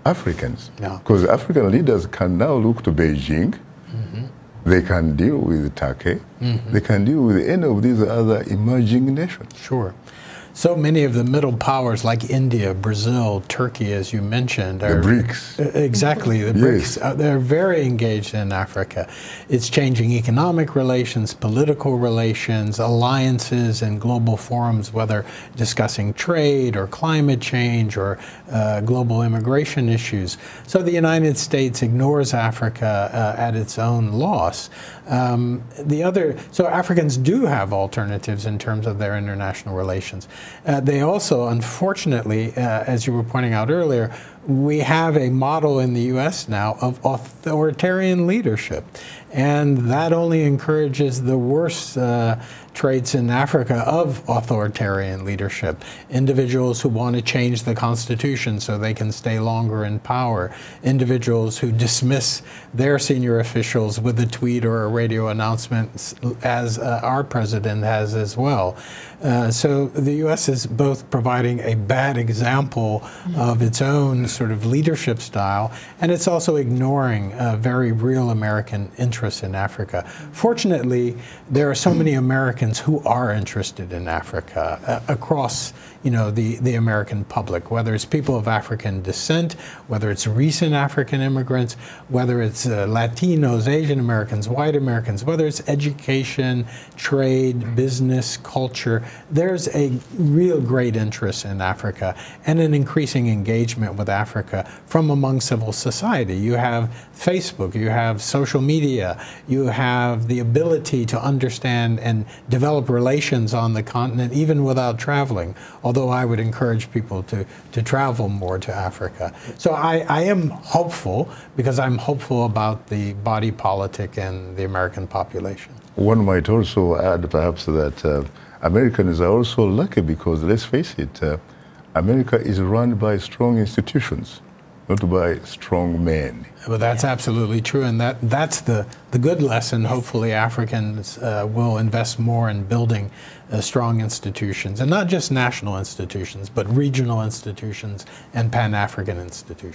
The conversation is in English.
Africans. Yeah. Because African leaders can now look to Beijing. They can deal with Turkey. They can deal with any of these other emerging nations. Sure. So many of the middle powers like India, Brazil, Turkey, as you mentioned, The BRICS. Exactly, the Yes. BRICS. They're very engaged in Africa. It's changing economic relations, political relations, alliances, and global forums, whether discussing trade or climate change or global immigration issues. So the United States ignores Africa at its own loss. So Africans do have alternatives in terms of their international relations. They also, unfortunately, as you were pointing out earlier, we have a model in the U.S. now of authoritarian leadership. And that only encourages the worst traits in Africa of authoritarian leadership. Individuals who want to change the Constitution so they can stay longer in power. Individuals who dismiss their senior officials with a tweet or a radio announcement, as our president has as well. So the U.S. is both providing a bad example of its own sort of leadership style, and it's also ignoring very real American interests in Africa. Fortunately, there are so many Americans who are interested in Africa across, the American public, whether it's people of African descent, whether it's recent African immigrants, whether it's Latinos, Asian Americans, white Americans, whether it's education, trade, business, culture. There's a real great interest in Africa and an increasing engagement with Africa from among civil society. You have Facebook, you have social media, you have the ability to understand and develop relations on the continent even without traveling, although I would encourage people to travel more to Africa. So I am hopeful, because I'm hopeful about the body politic and the American population. One might also add perhaps that Americans are also lucky because, let's face it, America is run by strong institutions, not by strong men. Well, that's absolutely true, and that's the good lesson. Hopefully Africans will invest more in building strong institutions, and not just national institutions, but regional institutions and Pan-African institutions.